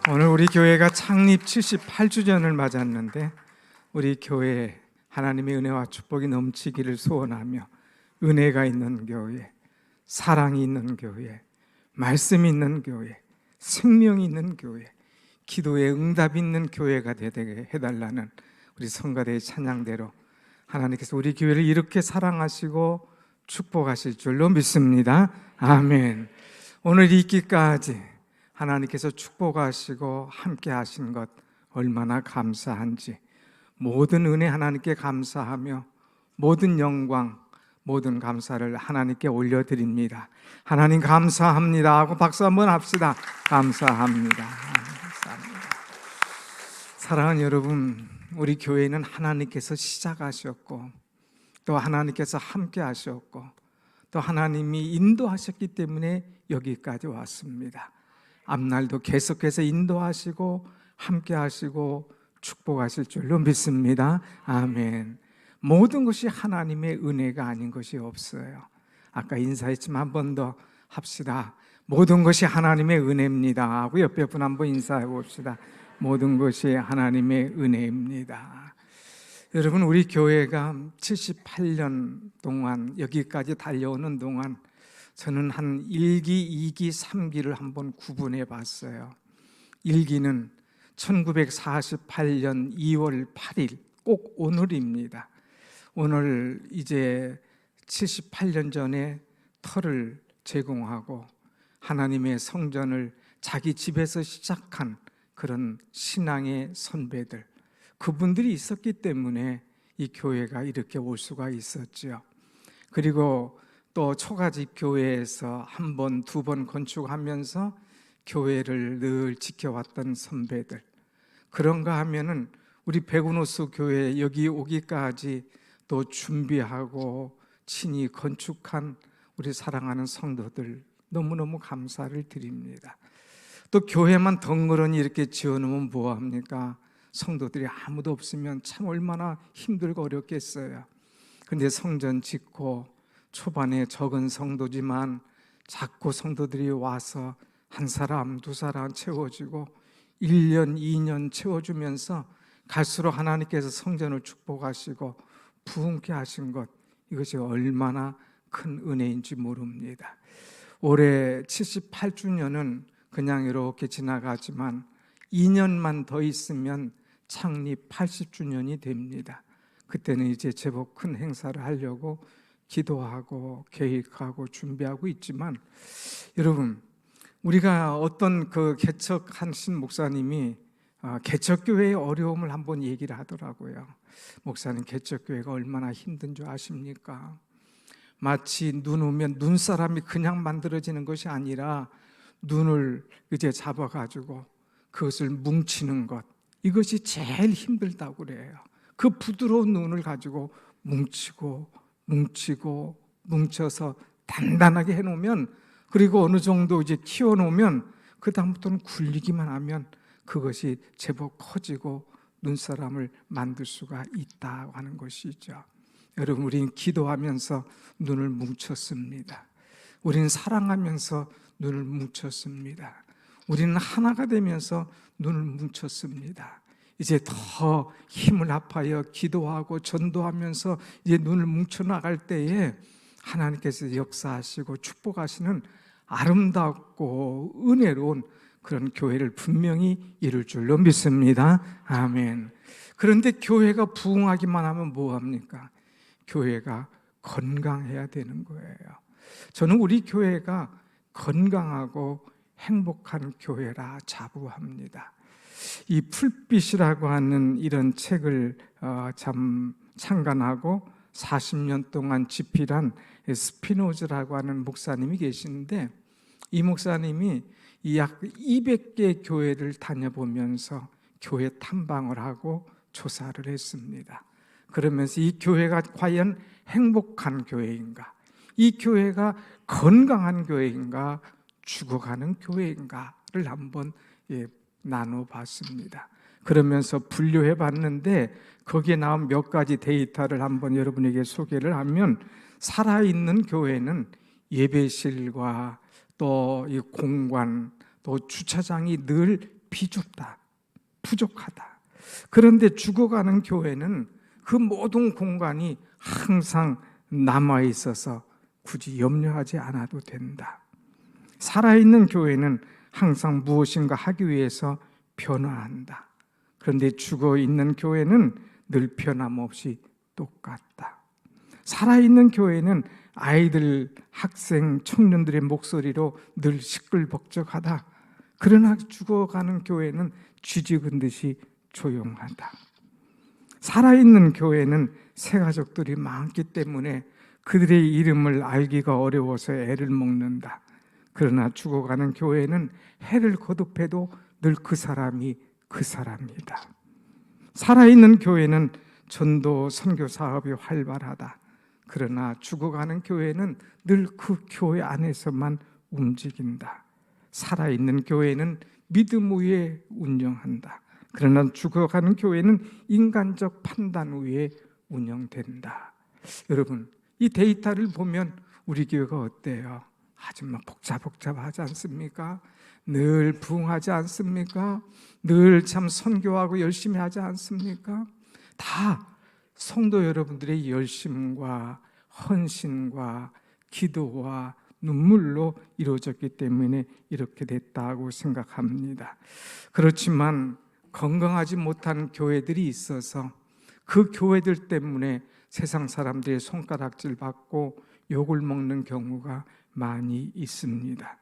오늘 우리 교회가 창립 78주년을 맞았는데 우리 교회에 하나님의 은혜와 축복이 넘치기를 소원하며 은혜가 있는 교회, 사랑이 있는 교회, 말씀이 있는 교회, 생명이 있는 교회, 기도에 응답이 있는 교회가 되게 해달라는 우리 성가대의 찬양대로 하나님께서 우리 교회를 이렇게 사랑하시고 축복하실 줄로 믿습니다. 아멘. 오늘 있기까지 하나님께서 축복하시고 함께 하신 것 얼마나 감사한지 모든 은혜 하나님께 감사하며 모든 영광, 모든 감사를 하나님께 올려드립니다. 하나님 감사합니다 하고 박수 한번 합시다. 감사합니다. 감사합니다. 사랑하는 여러분, 우리 교회는 하나님께서 시작하셨고 또 하나님께서 함께 하셨고 또 하나님이 인도하셨기 때문에 여기까지 왔습니다. 앞날도 계속해서 인도하시고 함께 하시고 축복하실 줄로 믿습니다. 아멘. 모든 것이 하나님의 은혜가 아닌 것이 없어요. 아까 인사했지만 한 번 더 합시다. 모든 것이 하나님의 은혜입니다 하고 옆에 분 한번 인사해 봅시다. 모든 것이 하나님의 은혜입니다. 여러분, 우리 교회가 78년 동안 여기까지 달려오는 동안 저는 한 1기, 2기, 3기를 한번 구분해 봤어요. 1기는 1948년 2월 8일, 꼭 오늘입니다. 오늘 이제 78년 전에 터를 제공하고 하나님의 성전을 자기 집에서 시작한 그런 신앙의 선배들, 그분들이 있었기 때문에 이 교회가 이렇게 올 수가 있었죠. 그리고 또 초가집 교회에서 한 번, 두 번 건축하면서 교회를 늘 지켜왔던 선배들, 그런가 하면은 우리 백운호수 교회 여기 오기까지 또 준비하고 친히 건축한 우리 사랑하는 성도들 너무너무 감사를 드립니다. 또 교회만 덩그러니 이렇게 지어놓으면 뭐합니까? 성도들이 아무도 없으면 참 얼마나 힘들고 어렵겠어요. 근데 성전 짓고 초반에 적은 성도지만 작고 성도들이 와서 한 사람, 두 사람 채워지고 1년, 2년 채워주면서 갈수록 하나님께서 성전을 축복하시고 부흥케 하신 것, 이것이 얼마나 큰 은혜인지 모릅니다. 올해 78주년은 그냥 이렇게 지나가지만 2년만 더 있으면 창립 80주년이 됩니다. 그때는 이제 제법 큰 행사를 하려고 기도하고 계획하고 준비하고 있지만, 여러분, 우리가 어떤 그 개척하신 목사님이 개척교회의 어려움을 한번 얘기를 하더라고요. 목사님, 개척교회가 얼마나 힘든 줄 아십니까? 마치 눈 오면 눈사람이 그냥 만들어지는 것이 아니라 눈을 이제 잡아가지고 그것을 뭉치는 것, 이것이 제일 힘들다고 그래요. 그 부드러운 눈을 가지고 뭉쳐서 단단하게 해놓으면, 그리고 어느 정도 이제 키워놓으면 그 다음부터는 굴리기만 하면 그것이 제법 커지고 눈사람을 만들 수가 있다고 하는 것이죠. 여러분, 우리는 기도하면서 눈을 뭉쳤습니다. 우리는 사랑하면서 눈을 뭉쳤습니다. 우리는 하나가 되면서 눈을 뭉쳤습니다. 이제 더 힘을 합하여 기도하고 전도하면서 이제 눈을 뭉쳐나갈 때에 하나님께서 역사하시고 축복하시는 아름답고 은혜로운 그런 교회를 분명히 이룰 줄로 믿습니다. 아멘. 그런데 교회가 부흥하기만 하면 뭐합니까? 교회가 건강해야 되는 거예요. 저는 우리 교회가 건강하고 행복한 교회라 자부합니다. 이 풀빛이라고 하는 이런 책을 창간하고 40년 동안 집필한 스피노즈라고 하는 목사님이 계시는데, 이 목사님이 약 200개 교회를 다녀보면서 교회 탐방을 하고 조사를 했습니다. 그러면서 이 교회가 과연 행복한 교회인가, 이 교회가 건강한 교회인가, 죽어가는 교회인가를 한번 나눠봤습니다. 그러면서 분류해 봤는데 거기에 나온 몇 가지 데이터를 한번 여러분에게 소개를 하면, 살아있는 교회는 예배실과 또 이 공간, 또 주차장이 늘 비좁다, 부족하다. 그런데 죽어가는 교회는 그 모든 공간이 항상 남아 있어서 굳이 염려하지 않아도 된다. 살아있는 교회는 항상 무엇인가 하기 위해서 변화한다. 그런데 죽어 있는 교회는 늘 변함없이 똑같다. 살아있는 교회는 아이들, 학생, 청년들의 목소리로 늘 시끌벅적하다. 그러나 죽어가는 교회는 쥐죽은 듯이 조용하다. 살아있는 교회는 새가족들이 많기 때문에 그들의 이름을 알기가 어려워서 애를 먹는다. 그러나 죽어가는 교회는 해를 거듭해도 늘 그 사람이 그 사람이다. 살아있는 교회는 전도 선교 사업이 활발하다. 그러나 죽어가는 교회는 늘 그 교회 안에서만 움직인다. 살아있는 교회는 믿음 위에 운영한다. 그러나 죽어가는 교회는 인간적 판단 위에 운영된다. 여러분, 이 데이터를 보면 우리 교회가 어때요? 아주 복잡하지 않습니까? 늘 부흥하지 않습니까? 늘 참 선교하고 열심히 하지 않습니까? 다 성도 여러분들의 열심과 헌신과 기도와 눈물로 이루어졌기 때문에 이렇게 됐다고 생각합니다. 그렇지만 건강하지 못한 교회들이 있어서 그 교회들 때문에 세상 사람들의 손가락질 받고 욕을 먹는 경우가 많이 있습니다.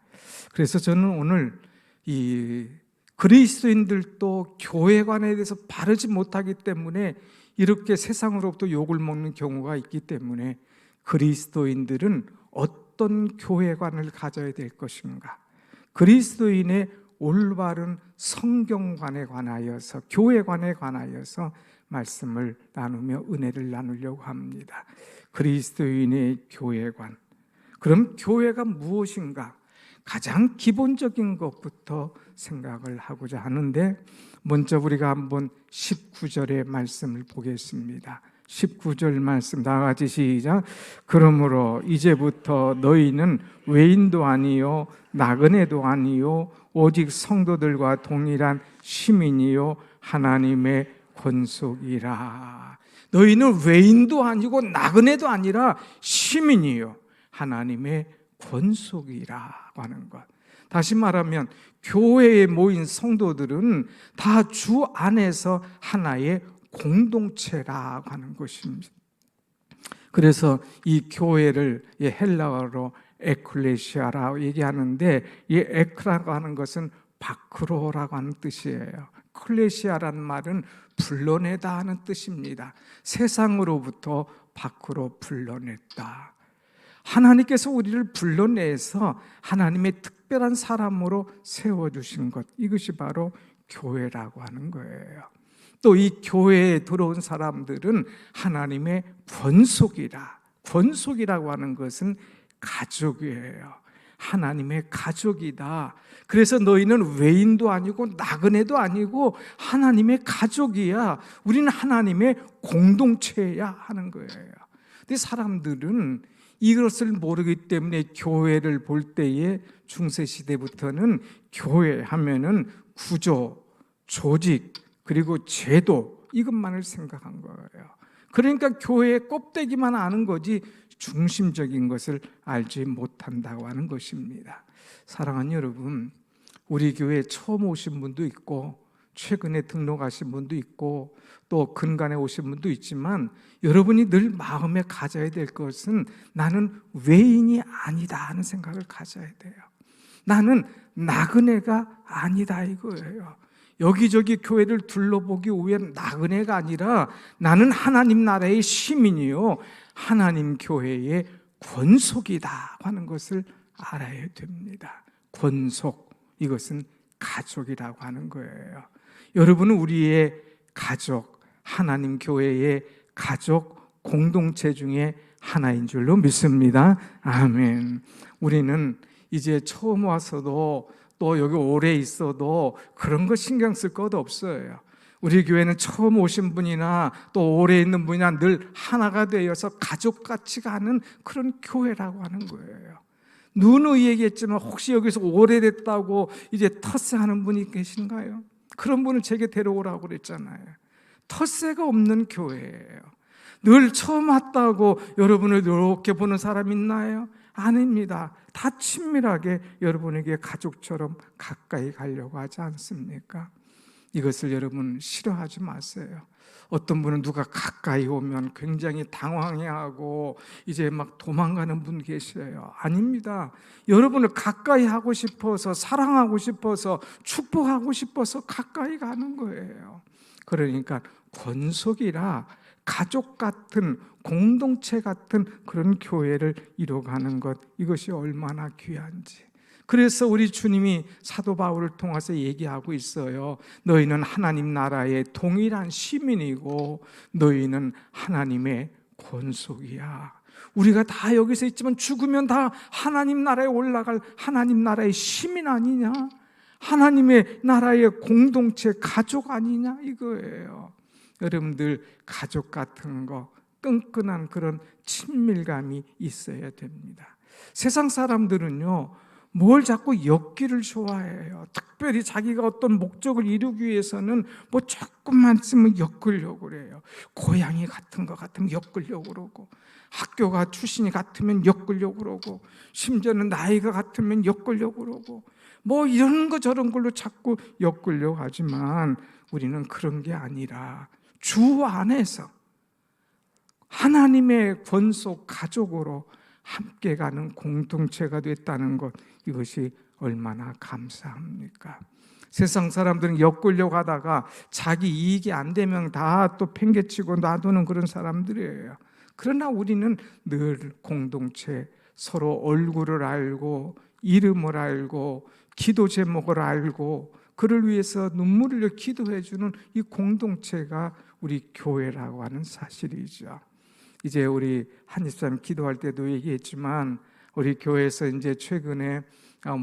그래서 저는 오늘 이 그리스도인들도 교회 관에 대해서 바르지 못하기 때문에 이렇게 세상으로부터 욕을 먹는 경우가 있기 때문에 그리스도인들은 어떤 교회관을 가져야 될 것인가, 그리스도인의 올바른 성경관에 관하여서, 교회관에 관하여서 말씀을 나누며 은혜를 나누려고 합니다. 그리스도인의 교회관. 그럼 교회가 무엇인가? 가장 기본적인 것부터 생각을 하고자 하는데, 먼저 우리가 한번 19절의 말씀을 보겠습니다. 19절 말씀 다 같이 시작. 그러므로 이제부터 너희는 외인도 아니요 나그네도 아니요 오직 성도들과 동일한 시민이요 하나님의 권속이라. 너희는 외인도 아니고 나그네도 아니라 시민이요 하나님의 권속이라고 하는 것. 다시 말하면 교회에 모인 성도들은 다 주 안에서 하나의 공동체라고 하는 것입니다. 그래서 이 교회를 헬라어로 에클레시아라고 얘기하는데, 이 에크라고 하는 것은 바크로라고 하는 뜻이에요. 클레시아라는 말은 불러내다 하는 뜻입니다. 세상으로부터 밖으로 불러냈다. 하나님께서 우리를 불러내서 하나님의 특별한 사람으로 세워주신 것, 이것이 바로 교회라고 하는 거예요. 또 이 교회에 들어온 사람들은 하나님의 권속이라. 권속이라고 하는 것은 가족이에요. 하나님의 가족이다. 그래서 너희는 외인도 아니고 나그네도 아니고 하나님의 가족이야. 우리는 하나님의 공동체야 하는 거예요. 근데 사람들은 이것을 모르기 때문에 교회를 볼 때에 중세시대부터는 교회 하면은 구조, 조직, 그리고 제도, 이것만을 생각한 거예요. 그러니까 교회의 껍데기만 아는 거지 중심적인 것을 알지 못한다고 하는 것입니다. 사랑하는 여러분, 우리 교회에 처음 오신 분도 있고 최근에 등록하신 분도 있고 또 근간에 오신 분도 있지만, 여러분이 늘 마음에 가져야 될 것은 나는 외인이 아니다 하는 생각을 가져야 돼요. 나는 나그네가 아니다 이거예요. 여기저기 교회를 둘러보기 위한 나그네가 아니라 나는 하나님 나라의 시민이요 하나님 교회의 권속이다 하는 것을 알아야 됩니다. 권속, 이것은 가족이라고 하는 거예요. 여러분은 우리의 가족, 하나님 교회의 가족 공동체 중에 하나인 줄로 믿습니다. 아멘. 우리는 이제 처음 와서도 또 여기 오래 있어도 그런 거 신경 쓸 것 없어요. 우리 교회는 처음 오신 분이나 또 오래 있는 분이나 늘 하나가 되어서 가족같이 가는 그런 교회라고 하는 거예요. 누누이 얘기했지만 혹시 여기서 오래됐다고 이제 텃세하는 분이 계신가요? 그런 분을 제게 데려오라고 그랬잖아요. 텃세가 없는 교회예요. 늘 처음 왔다고 여러분을 이렇게 보는 사람 있나요? 아닙니다. 다 친밀하게 여러분에게 가족처럼 가까이 가려고 하지 않습니까? 이것을 여러분 싫어하지 마세요. 어떤 분은 누가 가까이 오면 굉장히 당황해하고 이제 막 도망가는 분 계셔요. 아닙니다. 여러분을 가까이 하고 싶어서, 사랑하고 싶어서, 축복하고 싶어서 가까이 가는 거예요. 그러니까 권속이라 가족 같은, 공동체 같은 그런 교회를 이뤄가는 것, 이것이 얼마나 귀한지. 그래서 우리 주님이 사도 바울을 통해서 얘기하고 있어요. 너희는 하나님 나라의 동일한 시민이고 너희는 하나님의 권속이야. 우리가 다 여기서 있지만 죽으면 다 하나님 나라에 올라갈 하나님 나라의 시민 아니냐? 하나님의 나라의 공동체, 가족 아니냐? 이거예요. 여러분들 가족 같은 거, 끈끈한 그런 친밀감이 있어야 됩니다. 세상 사람들은요, 뭘 자꾸 엮기를 좋아해요. 특별히 자기가 어떤 목적을 이루기 위해서는 뭐 조금만 쓰면 엮으려고 그래요. 고향이 같은 거 같으면 엮으려고 그러고, 학교가 출신이 같으면 엮으려고 그러고, 심지어는 나이가 같으면 엮으려고 그러고, 뭐 이런 거 저런 걸로 자꾸 엮으려고 하지만 우리는 그런 게 아니라 주 안에서 하나님의 권속 가족으로 함께 가는 공동체가 됐다는 것, 이것이 얼마나 감사합니까? 세상 사람들은 엮으려고 하다가 자기 이익이 안 되면 다 또 팽개치고 놔두는 그런 사람들이에요. 그러나 우리는 늘 공동체, 서로 얼굴을 알고 이름을 알고 기도 제목을 알고 그를 위해서 눈물을 흘려 기도해 주는 이 공동체가 우리 교회라고 하는 사실이죠. 이제 우리 한집사님 기도할 때도 얘기했지만 우리 교회에서 이제 최근에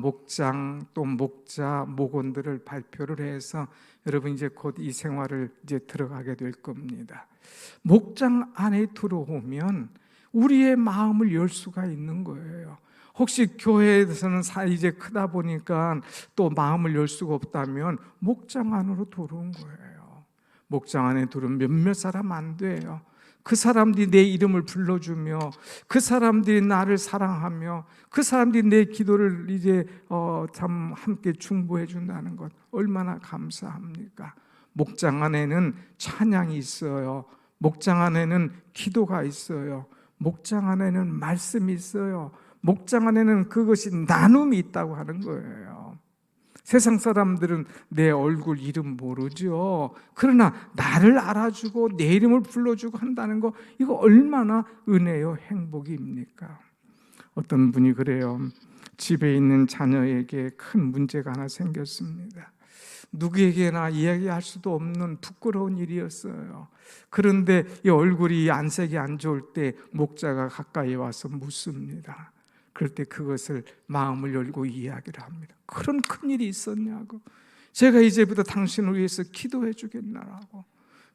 목장 또 목자 목원들을 발표를 해서 여러분 이제 곧 이 생활을 이제 들어가게 될 겁니다. 목장 안에 들어오면 우리의 마음을 열 수가 있는 거예요. 혹시 교회에서는 이제 크다 보니까 또 마음을 열 수가 없다면 목장 안으로 들어온 거예요. 목장 안에 들어오면 몇몇 사람 안 돼요. 그 사람들이 내 이름을 불러주며 그 사람들이 나를 사랑하며 그 사람들이 내 기도를 이제 참 함께 중보해 준다는 것 얼마나 감사합니까? 목장 안에는 찬양이 있어요. 목장 안에는 기도가 있어요. 목장 안에는 말씀이 있어요. 목장 안에는 그것이 나눔이 있다고 하는 거예요. 세상 사람들은 내 얼굴 이름 모르죠. 그러나 나를 알아주고 내 이름을 불러주고 한다는 거, 이거 얼마나 은혜요 행복입니까? 어떤 분이 그래요. 집에 있는 자녀에게 큰 문제가 하나 생겼습니다. 누구에게나 이야기할 수도 없는 부끄러운 일이었어요. 그런데 이 얼굴이 안색이 안 좋을 때 목자가 가까이 와서 묻습니다. 그럴 때 그것을 마음을 열고 이야기를 합니다. 그런 큰일이 있었냐고. 제가 이제부터 당신을 위해서 기도해 주겠나라고.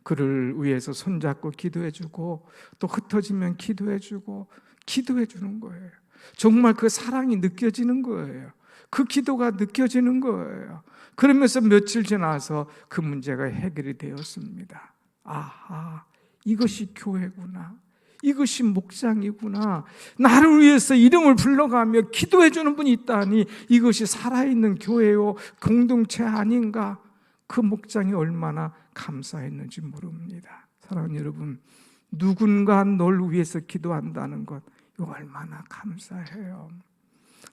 그를 위해서 손잡고 기도해 주고 또 흩어지면 기도해 주고 기도해 주는 거예요. 정말 그 사랑이 느껴지는 거예요. 그 기도가 느껴지는 거예요. 그러면서 며칠 지나서 그 문제가 해결이 되었습니다. 아하, 이것이 교회구나. 이것이 목장이구나. 나를 위해서 이름을 불러가며 기도해 주는 분이 있다니 이것이 살아있는 교회요 공동체 아닌가. 그 목장이 얼마나 감사했는지 모릅니다. 사랑하는 여러분, 누군가 널 위해서 기도한다는 것, 이거 얼마나 감사해요.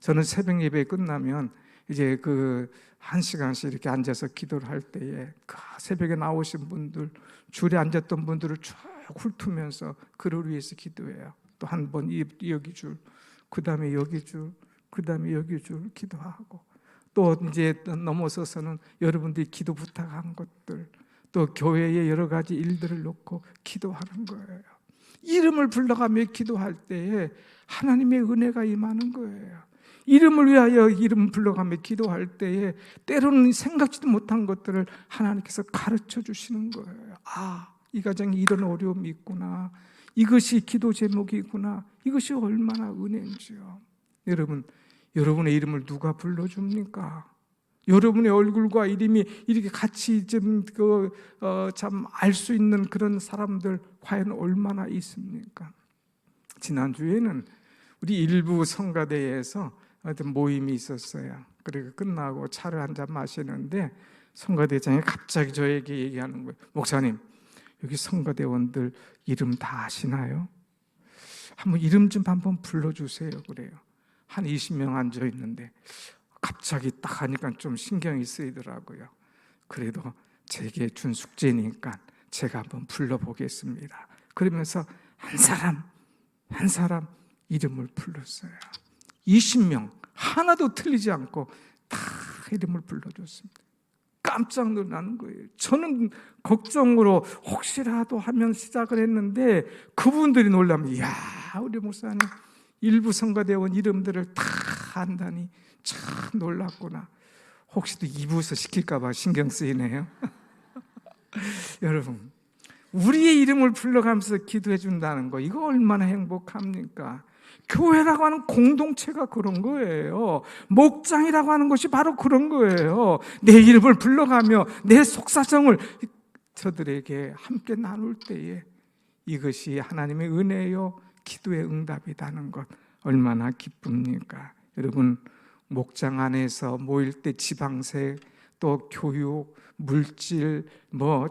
저는 새벽 예배 끝나면 이제 그 1시간씩 이렇게 앉아서 기도를 할 때에 그 새벽에 나오신 분들, 줄에 앉았던 분들을 쭉 훑으면서 그를 위해서 기도해요. 또 한 번 여기 줄, 그 다음에 여기 줄, 그 다음에 여기 줄 기도하고 또 이제 넘어서서는 여러분들이 기도 부탁한 것들, 또 교회의 여러 가지 일들을 놓고 기도하는 거예요. 이름을 불러가며 기도할 때에 하나님의 은혜가 임하는 거예요. 이름을 위하여 이름 불러가며 기도할 때에 때로는 생각지도 못한 것들을 하나님께서 가르쳐 주시는 거예요. 이 가정에 이런 어려움이 있구나. 이것이 기도 제목이구나. 이것이 얼마나 은혜인지요. 여러분, 여러분의 이름을 누가 불러줍니까? 여러분의 얼굴과 이름이 이렇게 같이 좀 참 알 수 있는 그런 사람들 과연 얼마나 있습니까? 지난주에는 우리 일부 성가대에서 어떤 모임이 있었어요. 그리고 끝나고 차를 한잔 마시는데 성가대장이 갑자기 저에게 얘기하는 거예요. 목사님, 여기 성가대원들 이름 다 아시나요? 한번 이름 좀 한번 불러주세요. 그래요. 한 20명 앉아 있는데 갑자기 딱 하니까 좀 신경이 쓰이더라고요. 그래도 제게 준 숙제니까 제가 한번 불러보겠습니다. 그러면서 한 사람 이름을 불렀어요. 20명 하나도 틀리지 않고 다 이름을 불러줬습니다. 깜짝 놀라는 거예요. 저는 걱정으로 혹시라도 하면 시작을 했는데 그분들이 놀라면 이야, 우리 목사님 일부 성가대원 이름들을 다 안다니 참 놀랐구나. 혹시 또 2부에서 시킬까 봐 신경 쓰이네요. 여러분, 우리의 이름을 불러가면서 기도해 준다는 거, 이거 얼마나 행복합니까? 교회라고 하는 공동체가 그런 거예요. 목장이라고 하는 것이 바로 그런 거예요. 내 이름을 불러가며 내 속사정을 저들에게 함께 나눌 때에 이것이 하나님의 은혜요 기도의 응답이라는 것 얼마나 기쁩니까? 여러분, 목장 안에서 모일 때 지방색, 또 교육, 물질,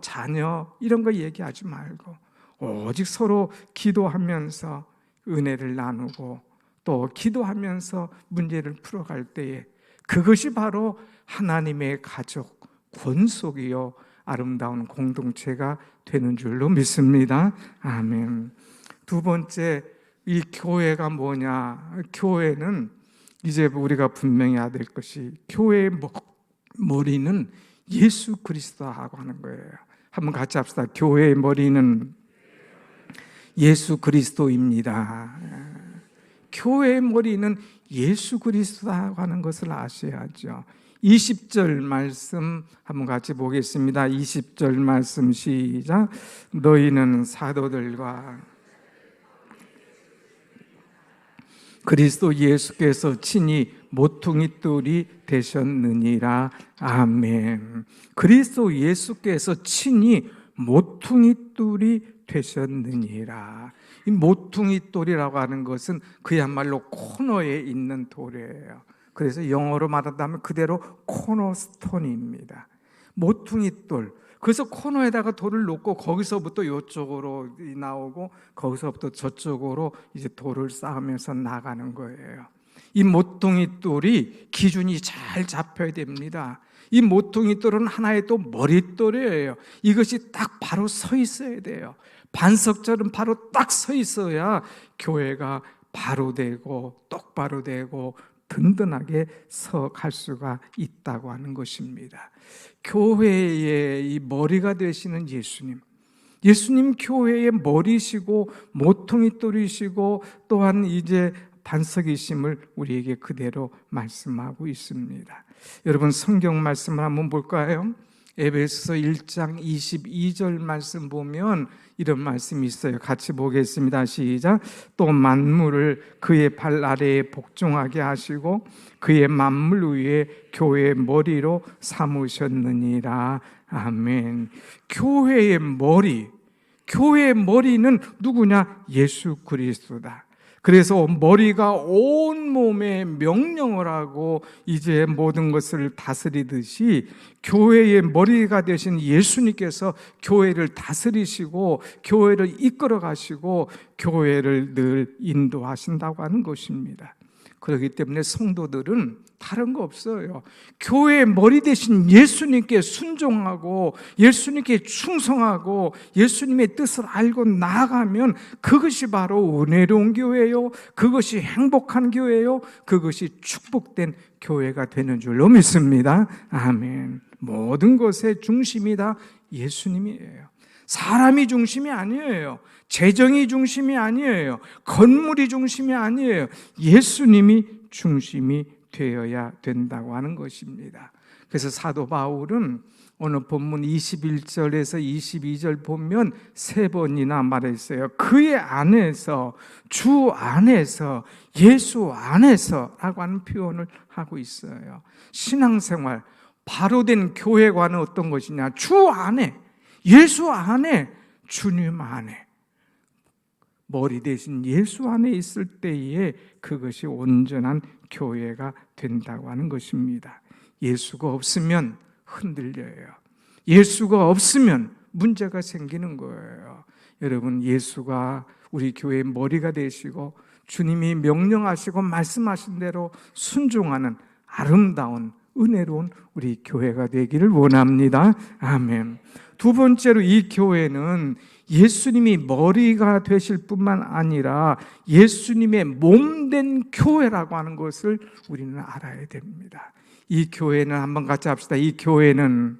자녀 이런 거 얘기하지 말고 오직 서로 기도하면서 은혜를 나누고 또 기도하면서 문제를 풀어갈 때에 그것이 바로 하나님의 가족, 권속이요 아름다운 공동체가 되는 줄로 믿습니다. 아멘. 두 번째, 이 교회가 뭐냐? 교회는 이제 우리가 분명히 해야 될 것이 교회의 머리는 예수 그리스도라고 하는 거예요. 한번 같이 합시다. 교회의 머리는 예수 그리스도입니다. 교회의 머리는 예수 그리스도라고 하는 것을 아셔야죠. 20절 말씀 한번 같이 보겠습니다. 20절 말씀 시작. 너희는 사도들과 그리스도 예수께서 친히 모퉁이돌이 되셨느니라. 아멘. 그리스도 예수께서 친히 모퉁이돌이 되셨느니라. 이 모퉁이돌이라고 하는 것은 그야말로 코너에 있는 돌이에요. 그래서 영어로 말한다면 그대로 코너스톤입니다. 모퉁이돌. 그래서 코너에다가 돌을 놓고 거기서부터 이쪽으로 나오고 거기서부터 저쪽으로 이제 돌을 쌓으면서 나가는 거예요. 이 모퉁이돌이 기준이 잘 잡혀야 됩니다. 이 모퉁이돌은 하나의 또 머릿돌이에요. 이것이 딱 바로 서 있어야 돼요. 반석처럼 바로 딱 서 있어야 교회가 바로 되고 똑바로 되고 든든하게 서 갈 수가 있다고 하는 것입니다. 교회의 이 머리가 되시는 예수님 교회의 머리시고 모퉁이돌이시고 또한 이제 반석이심을 우리에게 그대로 말씀하고 있습니다. 여러분, 성경 말씀을 한번 볼까요? 에베소서 1장 22절 말씀 보면 이런 말씀이 있어요. 같이 보겠습니다. 시작. 또 만물을 그의 발 아래에 복종하게 하시고 그의 만물 위에 교회의 머리로 삼으셨느니라. 아멘. 교회의 머리는 누구냐? 예수 그리스도다. 그래서 머리가 온 몸에 명령을 하고 이제 모든 것을 다스리듯이 교회의 머리가 되신 예수님께서 교회를 다스리시고 교회를 이끌어 가시고 교회를 늘 인도하신다고 하는 것입니다. 그렇기 때문에 성도들은 다른 거 없어요. 교회의 머리 대신 예수님께 순종하고 예수님께 충성하고 예수님의 뜻을 알고 나아가면 그것이 바로 은혜로운 교회요, 그것이 행복한 교회요, 그것이 축복된 교회가 되는 줄로 믿습니다. 아멘. 모든 것의 중심이 다 예수님이에요. 사람이 중심이 아니에요. 재정이 중심이 아니에요. 건물이 중심이 아니에요. 예수님이 중심이 되어야 된다고 하는 것입니다. 그래서 사도 바울은 오늘 본문 21절에서 22절 보면 3번이나 말했어요. 그의 안에서, 주 안에서, 예수 안에서 라고 하는 표현을 하고 있어요. 신앙생활, 바로 된 교회관은 어떤 것이냐? 주 안에, 예수 안에, 주님 안에, 머리 대신 예수 안에 있을 때에 그것이 온전한 교회가 된다고 하는 것입니다. 예수가 없으면 흔들려요. 예수가 없으면 문제가 생기는 거예요. 여러분, 예수가 우리 교회의 머리가 되시고 주님이 명령하시고 말씀하신 대로 순종하는 아름다운 은혜로운 우리 교회가 되기를 원합니다. 아멘. 두 번째로 이 교회는 예수님이 머리가 되실 뿐만 아니라 예수님의 몸된 교회라고 하는 것을 우리는 알아야 됩니다. 이 교회는 한번 같이 합시다. 이 교회는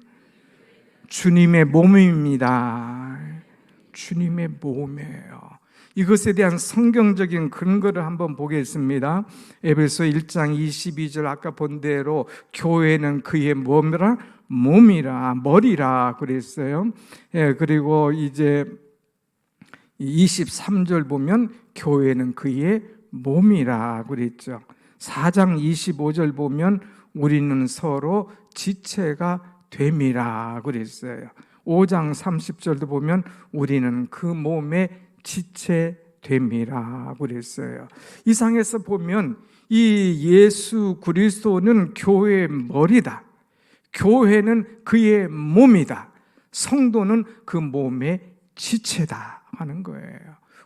주님의 몸입니다. 주님의 몸이에요. 이것에 대한 성경적인 근거를 한번 보겠습니다. 에베소 1장 22절 아까 본 대로 교회는 그의 몸이라 머리라 그랬어요. 그리고 이제 23절 보면 교회는 그의 몸이라 그랬죠. 4장 25절 보면 우리는 서로 지체가 됨이라 그랬어요. 5장 30절도 보면 우리는 그 몸의 지체됨이라 그랬어요. 이 상에서 보면 이 예수 그리스도는 교회의 머리다. 교회는 그의 몸이다. 성도는 그 몸의 지체다 하는 거예요.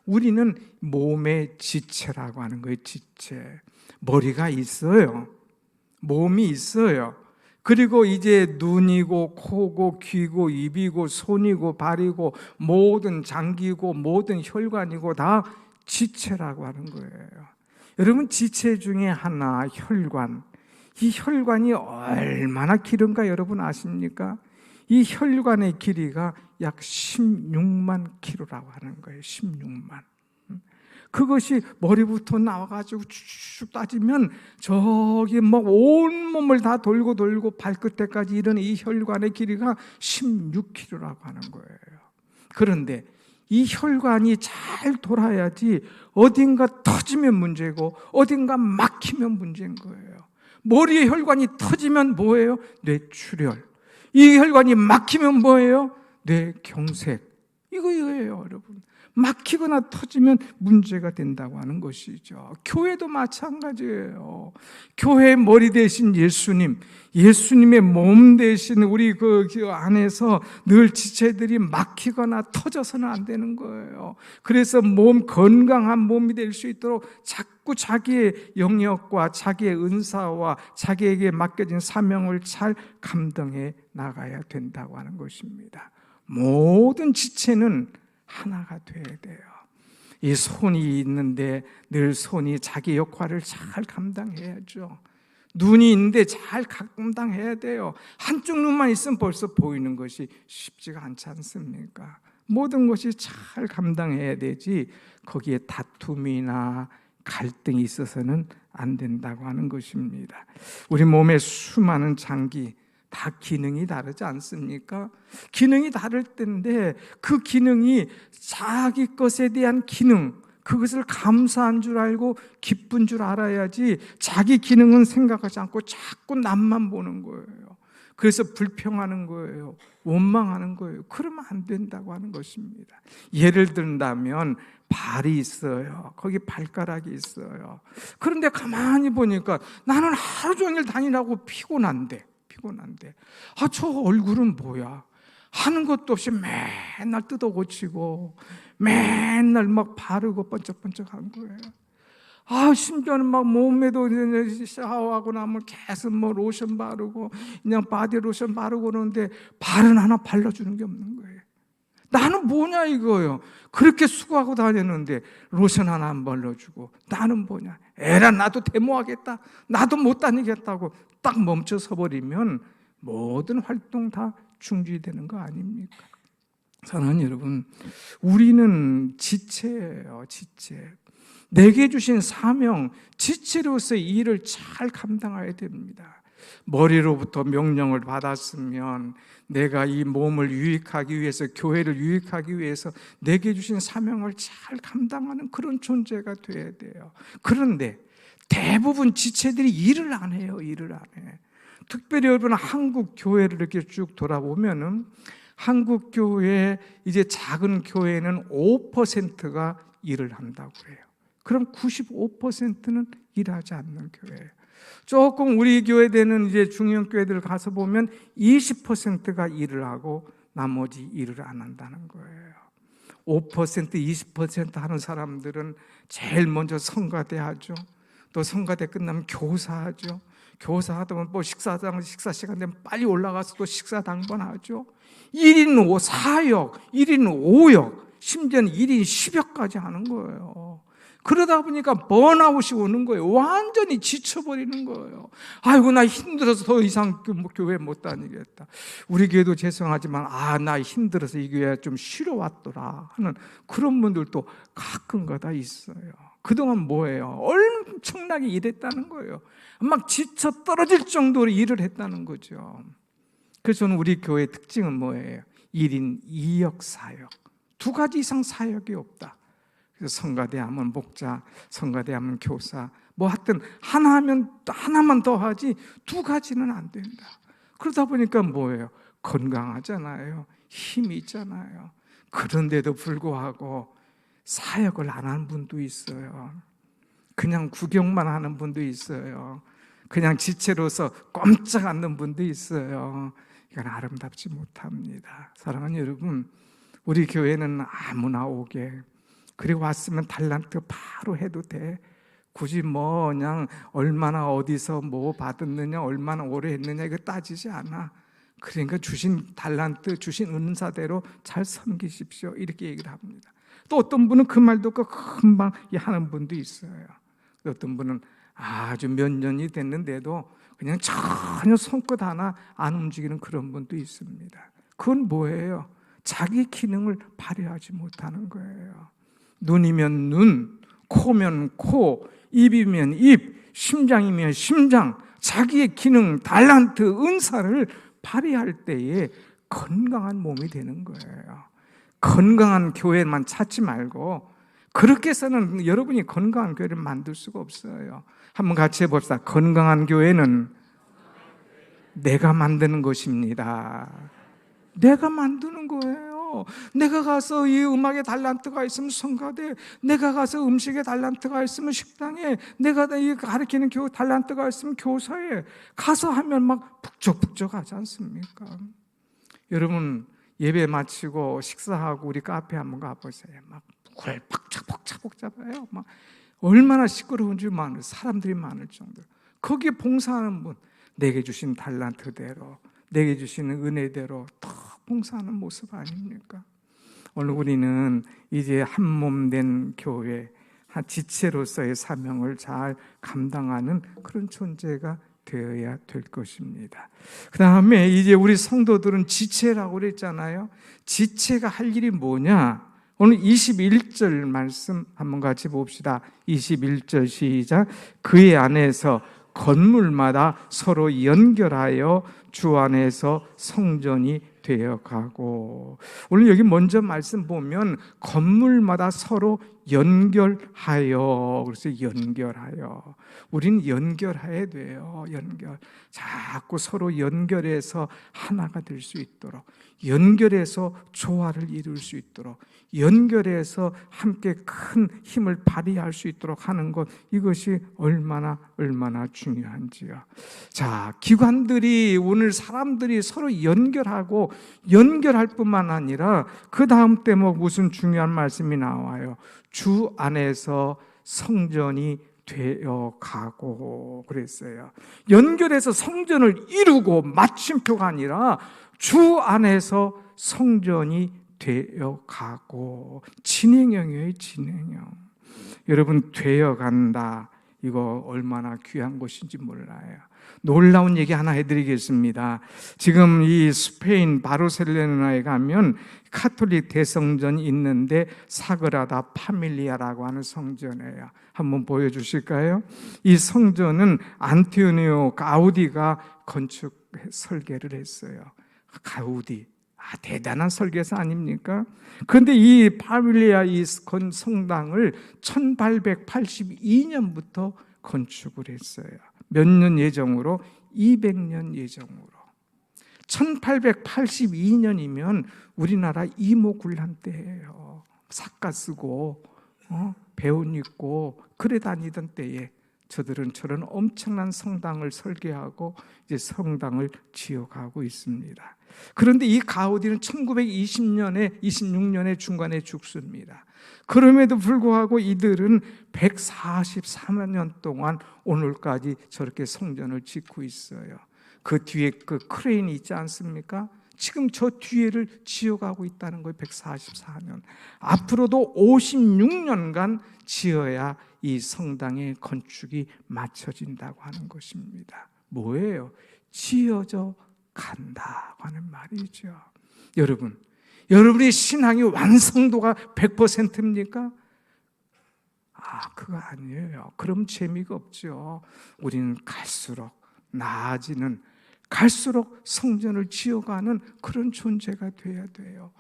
우리는 몸의 지체라고 하는 거예요. 지체. 머리가 있어요. 몸이 있어요. 그리고 이제 눈이고 코고 귀고 입이고 손이고 발이고 모든 장기고 모든 혈관이고 다 지체라고 하는 거예요. 여러분, 지체 중에 하나 혈관. 이 혈관이 얼마나 길은가 여러분 아십니까? 이 혈관의 길이가 약 16만 킬로라고 하는 거예요. 16만. 그것이 머리부터 나와가지고 쭉 따지면 저기 뭐 온몸을 다 돌고 발끝에까지 이르는 이 혈관의 길이가 16km라고 하는 거예요. 그런데 이 혈관이 잘 돌아야지 어딘가 터지면 문제고 어딘가 막히면 문제인 거예요. 머리의 혈관이 터지면 뭐예요? 뇌출혈. 이 혈관이 막히면 뭐예요? 뇌경색. 이거예요, 여러분. 막히거나 터지면 문제가 된다고 하는 것이죠. 교회도 마찬가지예요. 교회의 머리 대신 예수님, 예수님의 몸 대신 우리 그 안에서 늘 지체들이 막히거나 터져서는 안 되는 거예요. 그래서 건강한 몸이 될 수 있도록 자꾸 자기의 영역과 자기의 은사와 자기에게 맡겨진 사명을 잘 감당해 나가야 된다고 하는 것입니다. 모든 지체는 하나가 돼야 돼요. 이 손이 있는데 늘 손이 자기 역할을 잘 감당해야죠. 눈이 있는데 잘 감당해야 돼요. 한쪽 눈만 있으면 벌써 보이는 것이 쉽지가 않지 않습니까? 모든 것이 잘 감당해야 되지 거기에 다툼이나 갈등이 있어서는 안 된다고 하는 것입니다. 우리 몸에 수많은 장기 다 기능이 다르지 않습니까? 기능이 다를 텐데 그 기능이 자기 것에 대한 기능, 그것을 감사한 줄 알고 기쁜 줄 알아야지 자기 기능은 생각하지 않고 자꾸 남만 보는 거예요. 그래서 불평하는 거예요. 원망하는 거예요. 그러면 안 된다고 하는 것입니다. 예를 들다면 발이 있어요. 거기 발가락이 있어요. 그런데 가만히 보니까 나는 하루 종일 다니라고 피곤한데 저 얼굴은 뭐야? 하는 것도 없이 맨날 뜯어 고치고 맨날 막 바르고 번쩍번쩍한 거예요. 심지어는 막 몸에도 샤워하고 나면 계속 뭐 로션 바르고 그냥 바디 로션 바르고 그러는데 발은 하나 발라주는 게 없는 거예요. 나는 뭐냐 이거예요. 그렇게 수고하고 다녔는데 로션 하나 안 발라주고 나는 뭐냐. 에라 나도 데모하겠다. 나도 못 다니겠다고 딱 멈춰 서버리면 모든 활동 다 중지되는 거 아닙니까? 사랑하는 여러분, 우리는 지체예요, 지체. 내게 주신 사명, 지체로서의 일을 잘 감당해야 됩니다. 머리로부터 명령을 받았으면 내가 이 몸을 유익하기 위해서, 교회를 유익하기 위해서 내게 주신 사명을 잘 감당하는 그런 존재가 돼야 돼요. 그런데 대부분 지체들이 일을 안 해요. 일을 안 해. 특별히 여러분 한국 교회를 이렇게 쭉 돌아보면은 한국 교회, 이제 작은 교회는 5%가 일을 한다고 해요. 그럼 95%는 일하지 않는 교회예요. 조금 우리 교회되는 이제 중형 교회들 가서 보면 20%가 일을 하고 나머지 일을 안 한다는 거예요. 5%, 20% 하는 사람들은 제일 먼저 성가대 하죠. 또 성가대 끝나면 교사하죠. 교사하다 보면 뭐 식사 시간 되면 빨리 올라가서 또 식사 당번하죠. 1인 4역, 1인 5역, 심지어는 1인 10역까지 하는 거예요. 그러다 보니까 번아웃이 오는 거예요. 완전히 지쳐버리는 거예요. 아이고, 나 힘들어서 더 이상 교회 못 다니겠다. 우리 교회도 죄송하지만 나 힘들어서 이 교회 좀 쉬러 왔더라 하는 그런 분들도 가끔가다 있어요. 그동안 뭐예요? 엄청나게 일했다는 거예요. 막 지쳐 떨어질 정도로 일을 했다는 거죠. 그래서 저는 우리 교회의 특징은 뭐예요? 1인 2역 4역, 2가지 이상 사역이 없다. 그래서 성가대 하면 목자, 성가대 하면 교사, 뭐 하여튼 하나 하면 하나만 더 하지 2가지는 안 된다. 그러다 보니까 뭐예요? 건강하잖아요. 힘이 있잖아요. 그런데도 불구하고 사역을 안 하는 분도 있어요. 그냥 구경만 하는 분도 있어요. 그냥 지체로서 꼼짝 않는 분도 있어요. 이건 아름답지 못합니다. 사랑하는 여러분, 우리 교회는 아무나 오게, 그리고 왔으면 달란트 바로 해도 돼. 굳이 뭐 그냥 얼마나 어디서 뭐 받았느냐, 얼마나 오래 했느냐 이거 따지지 않아. 그러니까 주신 달란트, 주신 은사대로 잘 섬기십시오, 이렇게 얘기를 합니다. 또 어떤 분은 그 말 듣고 금방 하는 분도 있어요. 어떤 분은 아주 몇 년이 됐는데도 그냥 전혀 손끝 하나 안 움직이는 그런 분도 있습니다. 그건 뭐예요? 자기 기능을 발휘하지 못하는 거예요. 눈이면 눈, 코면 코, 입이면 입, 심장이면 심장, 자기의 기능, 달란트, 은사를 발휘할 때에 건강한 몸이 되는 거예요. 건강한 교회만 찾지 말고 그렇게 해서는 여러분이 건강한 교회를 만들 수가 없어요. 한번 같이 해봅시다. 건강한 교회는 내가 만드는 것입니다. 내가 만드는 거예요. 내가 가서 이 음악에 달란트가 있으면 성가대, 내가 가서 음식에 달란트가 있으면 식당에, 내가 이 가르치는 달란트가 있으면 교사에 가서 하면 막 북적북적 하지 않습니까? 여러분 예배 마치고 식사하고 우리 카페 한번 가보세요. 막 꿀 복잡해요. 막 얼마나 시끄러운 줄 많은 사람들이 많을 정도. 거기에 봉사하는 분, 내게 주신 달란트대로, 내게 주시는 은혜대로 더 봉사하는 모습 아닙니까? 오늘 우리는 이제 한 몸 된 교회, 한 지체로서의 사명을 잘 감당하는 그런 존재가 되어야 될 것입니다. 그 다음에 이제 우리 성도들은 지체라고 그랬잖아요. 지체가 할 일이 뭐냐? 오늘 21절 말씀 한번 같이 봅시다. 21절 시작. 그의 안에서 건물마다 서로 연결하여 주 안에서 성전이 되어가고. 오늘 여기 먼저 말씀 보면 건물마다 서로 연결하여, 그래서 연결하여. 우린 연결해야 돼요. 연결. 자꾸 서로 연결해서 하나가 될 수 있도록, 연결해서 조화를 이룰 수 있도록, 연결해서 함께 큰 힘을 발휘할 수 있도록 하는 것, 이것이 얼마나 중요한지요. 자, 기관들이, 오늘 사람들이 서로 연결하고 연결할 뿐만 아니라 그 다음 대목 무슨 중요한 말씀이 나와요. 주 안에서 성전이 되어가고 그랬어요. 연결해서 성전을 이루고 마침표가 아니라 주 안에서 성전이 되어가고, 진행형이에요. 진행형. 여러분 되어간다, 이거 얼마나 귀한 것인지 몰라요. 놀라운 얘기 하나 해드리겠습니다. 지금 이 스페인 바르셀로나에 가면 카톨릭 대성전이 있는데 사그라다 파밀리아라고 하는 성전이에요. 한번 보여주실까요? 이 성전은 안토니오 가우디가 건축 설계를 했어요. 가우디, 대단한 설계사 아닙니까? 그런데 이 파밀리아 이 성당을 1882년부터 건축을 했어요. 몇 년 예정으로? 200년 예정으로. 1882년이면 우리나라 이모군란 때예요. 삿가 쓰고 배운 있고 그래 다니던 때에 저들은 저런 엄청난 성당을 설계하고 이제 성당을 지어가고 있습니다. 그런데 이 가우디는 26년에 중간에 죽습니다. 그럼에도 불구하고 이들은 144년 동안 오늘까지 저렇게 성전을 짓고 있어요. 그 뒤에 그 크레인이 있지 않습니까? 지금 저 뒤에를 지어가고 있다는 거예요. 144년. 앞으로도 56년간 지어야 이 성당의 건축이 마쳐진다고 하는 것입니다. 뭐예요? 지어져 간다고 하는 말이죠. 여러분의 신앙이 완성도가 100%입니까? 그거 아니에요. 그럼 재미가 없죠. 우리는 갈수록 성전을 지어가는 그런 존재가 돼야 돼요.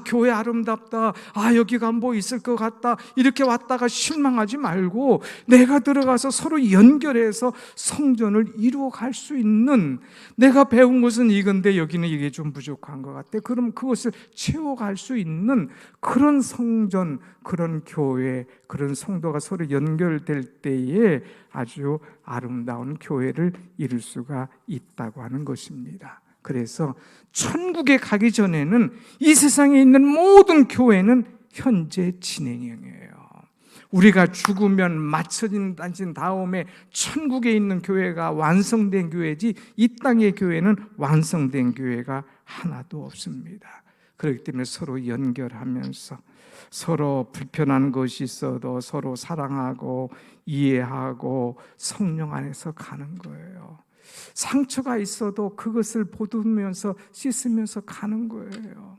교회 아름답다. 여기가 뭐 있을 것 같다. 이렇게 왔다가 실망하지 말고 내가 들어가서 서로 연결해서 성전을 이루어갈 수 있는, 내가 배운 것은 이건데 여기는 이게 좀 부족한 것 같아. 그럼 그것을 채워갈 수 있는 그런 성전, 그런 교회, 그런 성도가 서로 연결될 때에 아주 아름다운 교회를 이룰 수가 있다고 하는 것입니다. 그래서 천국에 가기 전에는 이 세상에 있는 모든 교회는 현재 진행형이에요. 우리가 죽으면 마쳐진 다음에 천국에 있는 교회가 완성된 교회지, 이 땅의 교회는 완성된 교회가 하나도 없습니다. 그렇기 때문에 서로 연결하면서 서로 불편한 것이 있어도 서로 사랑하고 이해하고 성령 안에서 가는 거예요. 상처가 있어도 그것을 보듬으면서 씻으면서 가는 거예요.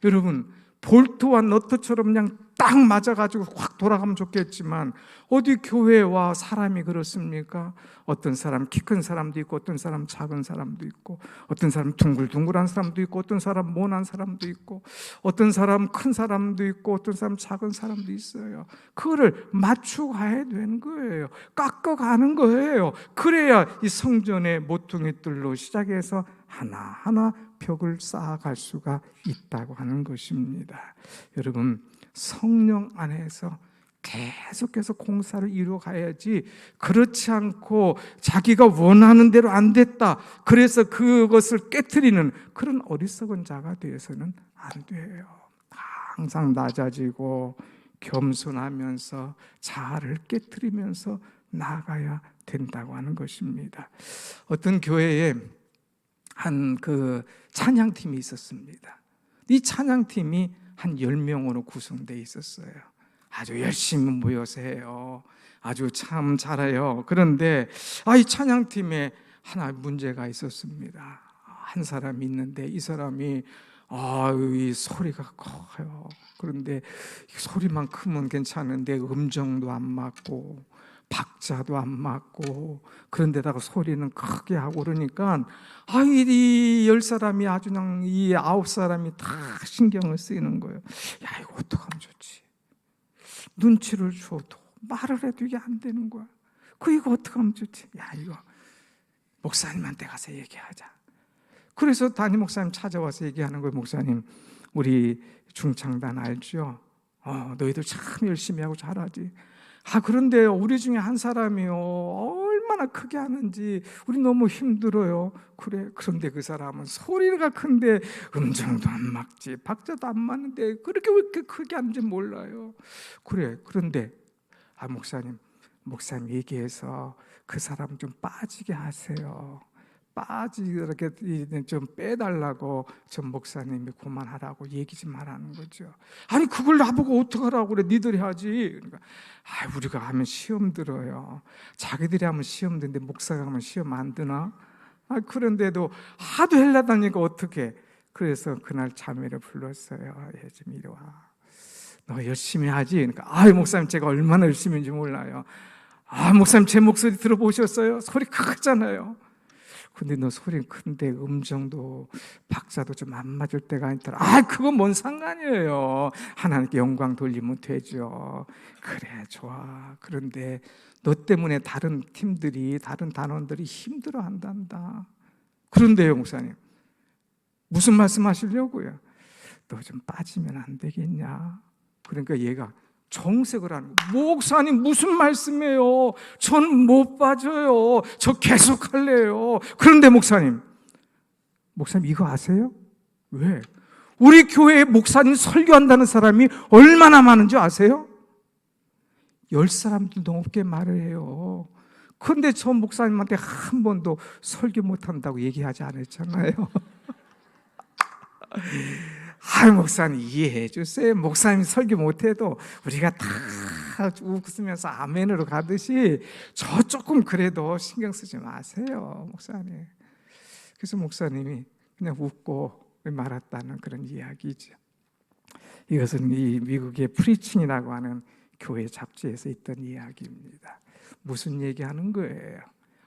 여러분, 볼트와 너트처럼 그냥 딱 맞아가지고 확 돌아가면 좋겠지만 어디 교회와 사람이 그렇습니까? 어떤 사람 키 큰 사람도 있고, 어떤 사람 작은 사람도 있고, 어떤 사람 둥글둥글한 사람도 있고, 어떤 사람 모난 사람도 있고, 어떤 사람 큰 사람도 있고, 어떤 사람 작은 사람도 있어요. 그거를 맞추고 가야 되는 거예요. 깎아가는 거예요. 그래야 이 성전의 모퉁이들로 시작해서 하나하나 벽을 쌓아갈 수가 있다고 하는 것입니다. 여러분, 성령 안에서 계속해서 공사를 이루어가야지, 그렇지 않고 자기가 원하는 대로 안 됐다, 그래서 그것을 깨트리는 그런 어리석은 자가 되어서는 안 돼요. 항상 낮아지고 겸손하면서 자아를 깨트리면서 나아가야 된다고 하는 것입니다. 어떤 교회에 한 그 찬양팀이 있었습니다. 이 찬양팀이 한 10명으로 구성되어 있었어요. 아주 열심히 모여서 해요. 아주 참 잘해요. 그런데 이 찬양팀에 하나 문제가 있었습니다. 한 사람이 있는데 이 사람이 이 소리가 커요. 그런데 소리만 크면 괜찮은데 음정도 안 맞고 박자도 안 맞고, 그런데다가 소리는 크게 하고 그러니까 이 10사람이 아주 그냥 이 9사람이 다 신경을 쓰이는 거예요. 이거 어떡하면 좋지? 눈치를 줘도 말을 해도 이게 안 되는 거야. 이거 어떡하면 좋지? 이거 목사님한테 가서 얘기하자. 그래서 담임 목사님 찾아와서 얘기하는 거예요. 목사님, 우리 중창단 알죠? 너희들 참 열심히 하고 잘하지. 그런데 우리 중에 한 사람이요, 얼마나 크게 하는지 우리 너무 힘들어요. 그런데 그 사람은 소리가 큰데 음정도 안 맞지, 박자도 안 맞는데 그렇게 왜 이렇게 크게 하는지 몰라요. 그런데 목사님 얘기해서 그 사람 좀 빠지게 하세요. 이렇게 좀 빼달라고 전 목사님이 그만하라고 얘기 좀 하라는 거죠. 아니 그걸 나보고 어떡하라고 그래, 니들이 하지. 그러니까 우리가 하면 시험 들어요. 자기들이 하면 시험 드는데 목사가 하면 시험 안 드나? 그런데도 하도 헬라다니까 어떡해. 그래서 그날 자매를 불렀어요. 좀 이리 와, 너 열심히 하지? 그러니까 목사님 제가 얼마나 열심히인지 몰라요. 목사님 제 목소리 들어보셨어요? 소리 크잖아요. 근데 너 소리 큰데 음정도 박자도 좀 안 맞을 때가 있더라. 그건 뭔 상관이에요. 하나님께 영광 돌리면 되죠. 그래, 좋아. 그런데 너 때문에 다른 팀들이, 다른 단원들이 힘들어 한단다. 그런데요, 목사님, 무슨 말씀 하시려고요? 너 좀 빠지면 안 되겠냐? 그러니까 얘가 정색을 하는 거예요. 목사님 무슨 말씀이에요? 전 못 빠져요. 저 계속 할래요. 그런데 목사님 이거 아세요? 왜? 우리 교회에 목사님 설교한다는 사람이 얼마나 많은지 아세요? 10사람도 넘게 말을 해요. 그런데 저 목사님한테 한 번도 설교 못한다고 얘기하지 않았잖아요. 목사님 이해해 주세요. 목사님 설교 못해도 우리가 다 웃으면서 아멘으로 가듯이 저 조금 그래도 신경 쓰지 마세요, 목사님. 그래서 목사님이 그냥 웃고 말았다는 그런 이야기죠. 이것은 이 미국의 프리칭이라고 하는 교회 잡지에서 있던 이야기입니다. 무슨 얘기하는 거예요?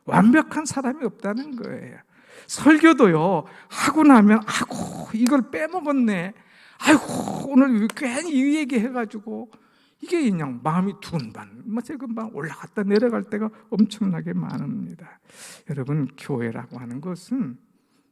완벽한 사람이 없다는 거예요. 설교도요, 하고 나면 이걸 빼먹었네, 오늘 괜히 이 얘기 해가지고 이게 그냥 마음이 두근반 금방 올라갔다 내려갈 때가 엄청나게 많습니다. 여러분, 교회라고 하는 것은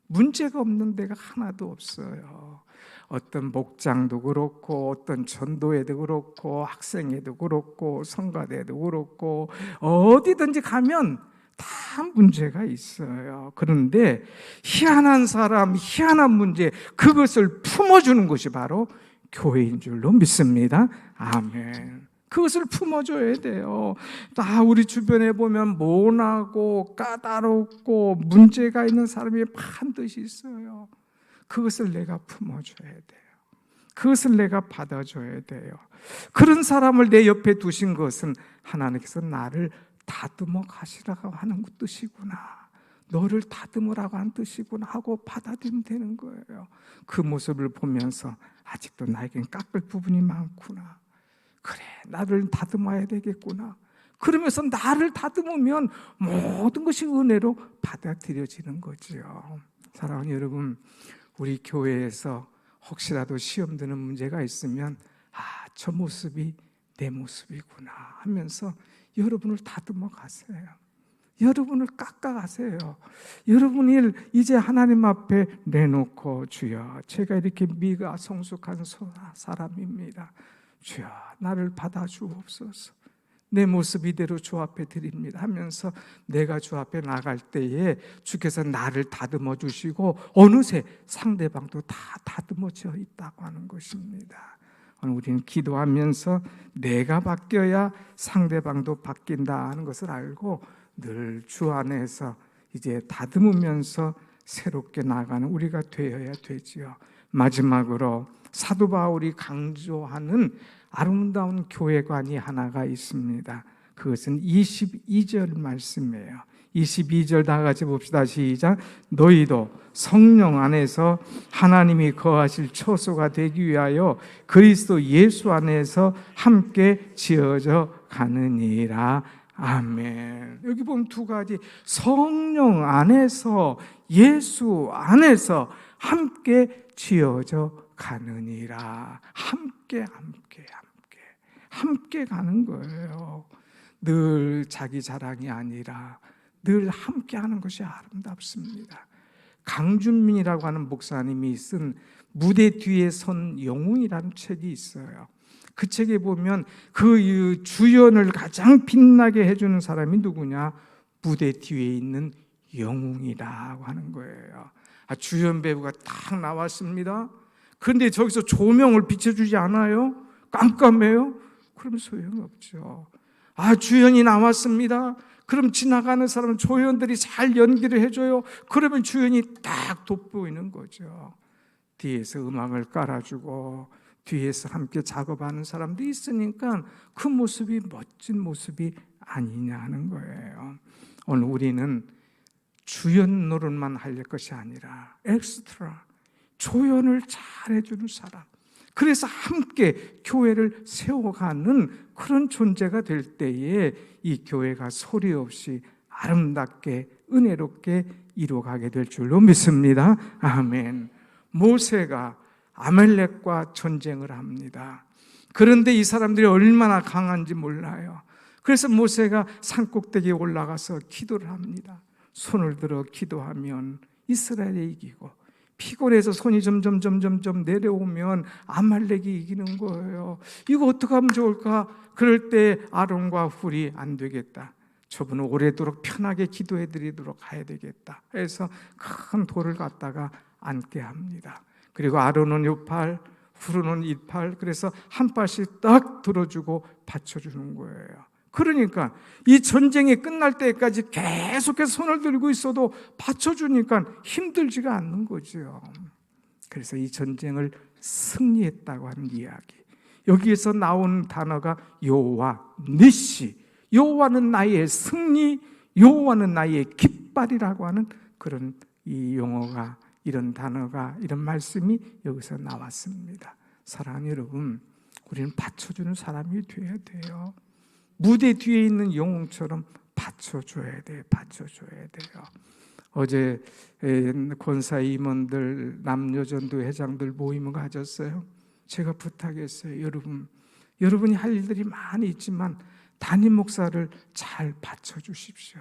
문제가 없는 데가 하나도 없어요. 어떤 목장도 그렇고, 어떤 전도회도 그렇고, 학생회도 그렇고, 성가대도 그렇고, 어디든지 가면 다 문제가 있어요. 그런데 희한한 사람, 희한한 문제, 그것을 품어주는 것이 바로 교회인 줄로 믿습니다. 아멘. 그것을 품어줘야 돼요. 다 우리 주변에 보면 모나고 까다롭고 문제가 있는 사람이 반드시 있어요. 그것을 내가 품어줘야 돼요. 그것을 내가 받아줘야 돼요. 그런 사람을 내 옆에 두신 것은 하나님께서 나를 다듬어 가시라고 하는 뜻이구나, 너를 다듬으라고 하는 뜻이구나 하고 받아들이면 되는 거예요. 그 모습을 보면서 아직도 나에겐 깎을 부분이 많구나, 그래 나를 다듬어야 되겠구나, 그러면서 나를 다듬으면 모든 것이 은혜로 받아들여지는 거죠. 사랑하는 여러분, 우리 교회에서 혹시라도 시험 드는 문제가 있으면 저 모습이 내 모습이구나 하면서 여러분을 다듬어 가세요. 여러분을 깎아 가세요. 여러분이 이제 하나님 앞에 내놓고, 주여 제가 이렇게 미가 성숙한 사람입니다. 주여 나를 받아주옵소서. 내 모습 이대로 주 앞에 드립니다 하면서 내가 주 앞에 나갈 때에 주께서 나를 다듬어 주시고 어느새 상대방도 다 다듬어져 있다고 하는 것입니다. 우리는 기도하면서 내가 바뀌어야 상대방도 바뀐다 하는 것을 알고 늘 주 안에서 이제 다듬으면서 새롭게 나가는 우리가 되어야 되지요. 마지막으로 사도 바울이 강조하는 아름다운 교회관이 하나가 있습니다. 그것은 22절 말씀이에요. 22절 다 같이 봅시다. 시작. 너희도 성령 안에서 하나님이 거하실 처소가 되기 위하여 그리스도 예수 안에서 함께 지어져 가느니라. 아멘. 여기 보면 두 가지, 성령 안에서, 예수 안에서 함께 지어져 가느니라. 함께 가는 거예요. 늘 자기 자랑이 아니라 늘 함께 하는 것이 아름답습니다. 강준민이라고 하는 목사님이 쓴 무대 뒤에 선 영웅이라는 책이 있어요. 그 책에 보면 그 주연을 가장 빛나게 해주는 사람이 누구냐? 무대 뒤에 있는 영웅이라고 하는 거예요. 주연 배우가 딱 나왔습니다. 그런데 저기서 조명을 비춰주지 않아요? 깜깜해요? 그러면 소용없죠. 주연이 나왔습니다. 그럼 지나가는 사람은 조연들이 잘 연기를 해줘요. 그러면 주연이 딱 돋보이는 거죠. 뒤에서 음악을 깔아주고 뒤에서 함께 작업하는 사람도 있으니까 그 모습이 멋진 모습이 아니냐 하는 거예요. 오늘 우리는 주연 노릇만 할 것이 아니라 엑스트라, 조연을 잘 해주는 사람, 그래서 함께 교회를 세워가는 그런 존재가 될 때에 이 교회가 소리 없이 아름답게 은혜롭게 이루어가게 될 줄로 믿습니다. 아멘. 모세가 아말렉과 전쟁을 합니다. 그런데 이 사람들이 얼마나 강한지 몰라요. 그래서 모세가 산꼭대기에 올라가서 기도를 합니다. 손을 들어 기도하면 이스라엘이 이기고, 피곤해서 손이 점점 내려오면 아말렉이 이기는 거예요. 이거 어떻게 하면 좋을까? 그럴 때 아론과 훌이 안 되겠다, 저분은 오래도록 편하게 기도해 드리도록 가야 되겠다 해서 큰 돌을 갖다가 앉게 합니다. 그리고 아론은 요 팔, 훌은 이 팔, 그래서 한 팔씩 딱 들어주고 받쳐주는 거예요. 그러니까 이 전쟁이 끝날 때까지 계속해서 손을 들고 있어도 받쳐주니까 힘들지가 않는 거죠. 그래서 이 전쟁을 승리했다고 하는 이야기, 여기에서 나온 단어가 여호와 니시, 여호와는 나의 승리, 여호와는 나의 깃발이라고 하는 그런 이 용어가, 이런 단어가, 이런 말씀이 여기서 나왔습니다. 사랑하는 여러분, 우리는 받쳐주는 사람이 돼야 돼요. 무대 뒤에 있는 영웅처럼 받쳐줘야 돼요. 받쳐줘야 돼요. 어제 권사 임원들, 남녀전도 회장들 모임을 가졌어요. 제가 부탁했어요. 여러분이 할 일들이 많이 있지만 담임 목사를 잘 받쳐주십시오.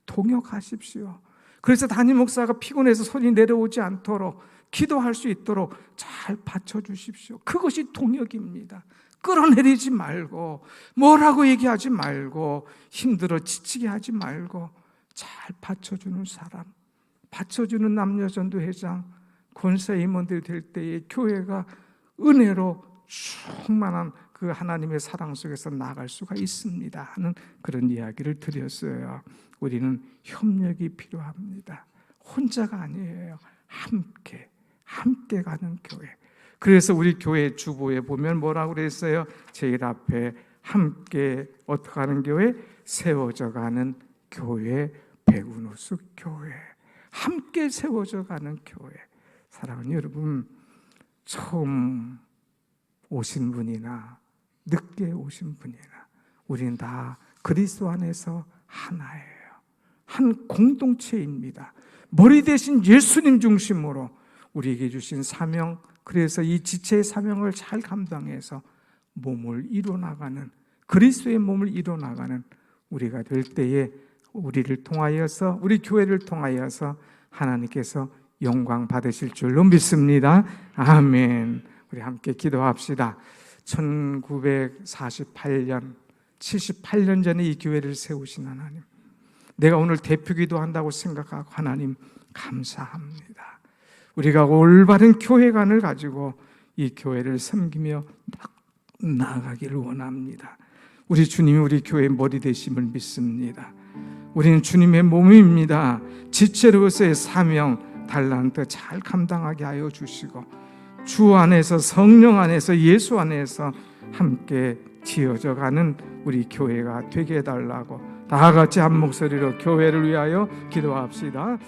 동역하십시오. 그래서 담임 목사가 피곤해서 손이 내려오지 않도록, 기도할 수 있도록 잘 받쳐주십시오. 그것이 동역입니다. 끌어내리지 말고, 뭐라고 얘기하지 말고, 힘들어 지치게 하지 말고 잘 받쳐주는 사람, 받쳐주는 남녀전도 회장, 권사 임원들이 될 때에 교회가 은혜로 충만한 그 하나님의 사랑 속에서 나아갈 수가 있습니다 하는 그런 이야기를 드렸어요. 우리는 협력이 필요합니다. 혼자가 아니에요. 함께 가는 교회. 그래서 우리 교회 주보에 보면 뭐라고 그랬어요? 제일 앞에 함께 어떻게 하는 교회? 세워져 가는 교회, 백운우수 교회. 함께 세워져 가는 교회. 사랑하는 여러분, 처음 오신 분이나 늦게 오신 분이나 우리는 다 그리스도 안에서 하나예요. 한 공동체입니다. 머리 대신 예수님 중심으로 우리에게 주신 사명, 그래서 이 지체의 사명을 잘 감당해서 몸을 이뤄나가는, 그리스도의 몸을 이뤄나가는 우리가 될 때에 우리를 통하여서, 우리 교회를 통하여서 하나님께서 영광 받으실 줄로 믿습니다. 아멘. 우리 함께 기도합시다. 1948년 78년 전에 이 교회를 세우신 하나님, 내가 오늘 대표기도 한다고 생각하고 하나님 감사합니다. 우리가 올바른 교회관을 가지고 이 교회를 섬기며 나아가기를 원합니다. 우리 주님이 우리 교회의 머리 되심을 믿습니다. 우리는 주님의 몸입니다. 지체로서의 사명, 달란트 잘 감당하게 하여 주시고, 주 안에서, 성령 안에서, 예수 안에서 함께 지어져 가는 우리 교회가 되게 해달라고 다 같이 한 목소리로 교회를 위하여 기도합시다.